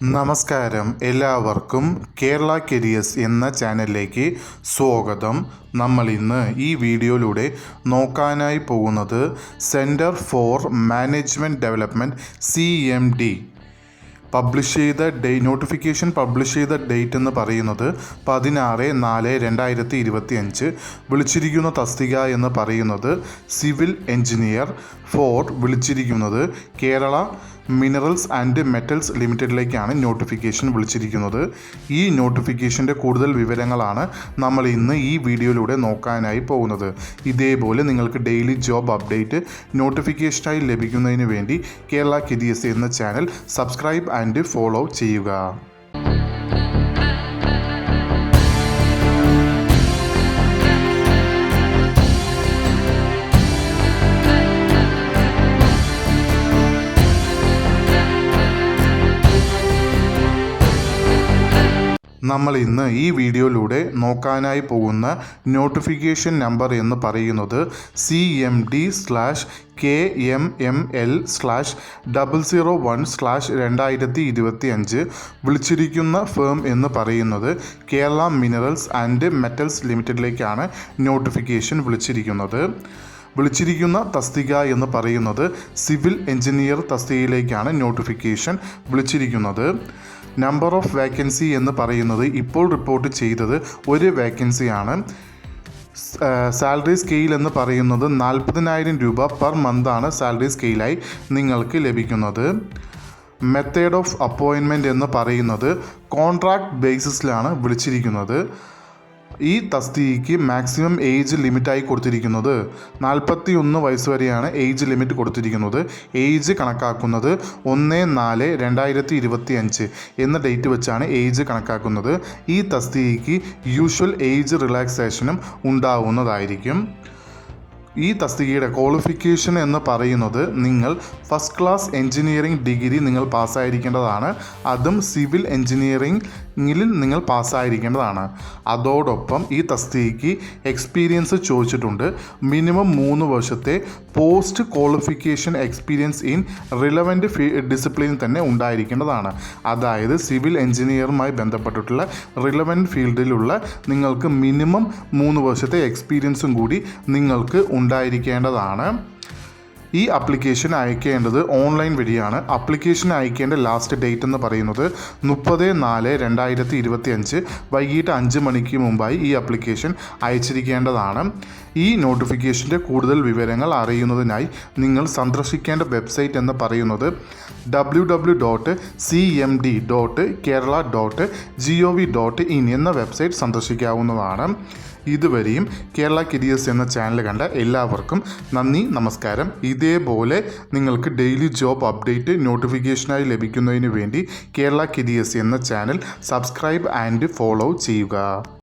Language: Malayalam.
നമസ്കാരം, എല്ലാവർക്കും കേരള കരിയേഴ്സ് എന്ന ചാനലിലേക്ക് സ്വാഗതം. നമ്മൾ ഇന്ന് ഈ വീഡിയോയിലൂടെ നോക്കാനായി പോകുന്നത് centre for management development CMD publish ചെയ്ത നോട്ടിഫിക്കേഷൻ പബ്ലിഷ് ചെയ്ത ഡേറ്റ് എന്ന് പറയുന്നത് 16/4/2025. വിളിച്ചിരിക്കുന്ന തസ്തിക എന്ന് പറയുന്നത് സിവിൽ എഞ്ചിനീയർ. വിളിച്ചിരിക്കുന്നത് കേരള മിനറൽസ് ആൻഡ് മെറ്റൽസ് ലിമിറ്റഡിലേക്കാണ് നോട്ടിഫിക്കേഷൻ വിളിച്ചിരിക്കുന്നത്. ഈ നോട്ടിഫിക്കേഷൻ്റെ കൂടുതൽ വിവരങ്ങളാണ് നമ്മൾ ഇന്ന് ഈ വീഡിയോയിലൂടെ നോക്കാനായി പോകുന്നത്. ഇതേപോലെ നിങ്ങൾക്ക് ഡെയിലി ജോബ് അപ്ഡേറ്റ് നോട്ടിഫിക്കേഷനായി ലഭിക്കുന്നതിന് വേണ്ടി കേരള കരിയേഴ്സ് എന്ന ചാനൽ സബ്സ്ക്രൈബ് ആൻഡ് ഫോളോ ചെയ്യുക. നമ്മൾ ഇന്ന് ഈ വീഡിയോയിലൂടെ നോക്കാനായി പോകുന്ന നോട്ടിഫിക്കേഷൻ നമ്പർ എന്ന് പറയുന്നത് CMD/KMML/001/2025. വിളിച്ചിരിക്കുന്ന ഫേം എന്ന് പറയുന്നത് കേരള മിനറൽസ് ആൻഡ് മെറ്റൽസ് ലിമിറ്റഡിലേക്കാണ് നോട്ടിഫിക്കേഷൻ വിളിച്ചിരിക്കുന്ന തസ്തിക എന്ന് പറയുന്നത് സിവിൽ എഞ്ചിനീയർ തസ്തികയിലേക്കാണ് നോട്ടിഫിക്കേഷൻ വിളിച്ചിരിക്കുന്നത്. നമ്പർ ഓഫ് വേക്കൻസി എന്ന് പറയുന്നത് ഇപ്പോൾ റിപ്പോർട്ട് ചെയ്തത് ഒരു വേക്കൻസിയാണ്. സാലറി സ്കെയിൽ എന്ന് പറയുന്നത് 40,000 രൂപ പെർ മന്താണ് സാലറി സ്കെയിലായി നിങ്ങൾക്ക് ലഭിക്കുന്നത്. മെത്തേഡ് ഓഫ് അപ്പോയിൻമെൻറ്റ് എന്ന് പറയുന്നത് കോൺട്രാക്ട് ബേസിസിലാണ് വിളിച്ചിരിക്കുന്നത്. ഈ തസ്തികയ്ക്ക് മാക്സിമം ഏജ് ലിമിറ്റായി കൊടുത്തിരിക്കുന്നത് 41 വയസ്സ് വരെയാണ് ഏജ് ലിമിറ്റ് കൊടുത്തിരിക്കുന്നത്. ഏജ് കണക്കാക്കുന്നത് 1/4/2025 എന്ന ഡേറ്റ് വെച്ചാണ് ഏജ് കണക്കാക്കുന്നത്. ഈ തസ്തികയ്ക്ക് യൂഷ്വൽ ഏജ് റിലാക്സേഷനും ഉണ്ടാവുന്നതായിരിക്കും. ഈ തസ്തികയുടെ ക്വാളിഫിക്കേഷൻ എന്ന് പറയുന്നത് നിങ്ങൾ ഫസ്റ്റ് ക്ലാസ് എഞ്ചിനീയറിംഗ് ഡിഗ്രി നിങ്ങൾ പാസ്സായിരിക്കേണ്ടതാണ്. അതും സിവിൽ എഞ്ചിനീയറിംഗിൽ നിങ്ങൾ പാസ്സായിരിക്കേണ്ടതാണ്. അതോടൊപ്പം ഈ തസ്തികയ്ക്ക് എക്സ്പീരിയൻസ് ചോദിച്ചിട്ടുണ്ട്. മിനിമം 3 വർഷത്തെ post qualification experience in relevant discipline തന്നെ ഉണ്ടായിരിക്കേണ്ടതാണ്. അതായത് സിവിൽ എഞ്ചിനീയറുമായി ബന്ധപ്പെട്ടിട്ടുള്ള റിലവൻറ്റ് ഫീൽഡിലുള്ള നിങ്ങൾക്ക് മിനിമം 3 വർഷത്തെ എക്സ്പീരിയൻസും കൂടി നിങ്ങൾക്ക് ഉണ്ടായിരിക്കേണ്ടതാണ്. ഈ ആപ്ലിക്കേഷൻ അയക്കേണ്ടത് ഓൺലൈൻ വഴിയാണ്. ആപ്ലിക്കേഷൻ അയക്കേണ്ട ലാസ്റ്റ് ഡേറ്റ് എന്ന് പറയുന്നത് 30/4/2025 വൈകിട്ട് 5 മണിക്ക് മുമ്പായി ഈ ആപ്ലിക്കേഷൻ അയച്ചിരിക്കേണ്ടതാണ്. ഈ നോട്ടിഫിക്കേഷൻ്റെ കൂടുതൽ വിവരങ്ങൾ അറിയുന്നതിനായി നിങ്ങൾ സന്ദർശിക്കേണ്ട വെബ്സൈറ്റ് എന്ന് പറയുന്നത് www.cmd.kerala.gov.in എന്ന വെബ്സൈറ്റ് സന്ദർശിക്കാവുന്നതാണ്. ഇതുവരെയും കേരള കരിയേഴ്സ് എന്ന ചാനൽ കണ്ട എല്ലാവർക്കും നന്ദി, നമസ്കാരം. ഇതേപോലെ നിങ്ങൾക്ക് ഡെയിലി ജോബ് അപ്ഡേറ്റ് നോട്ടിഫിക്കേഷനായി ലഭിക്കുന്നതിന് വേണ്ടി കേരള കരിയേഴ്സ് എന്ന ചാനൽ സബ്സ്ക്രൈബ് ആൻഡ് ഫോളോ ചെയ്യുക.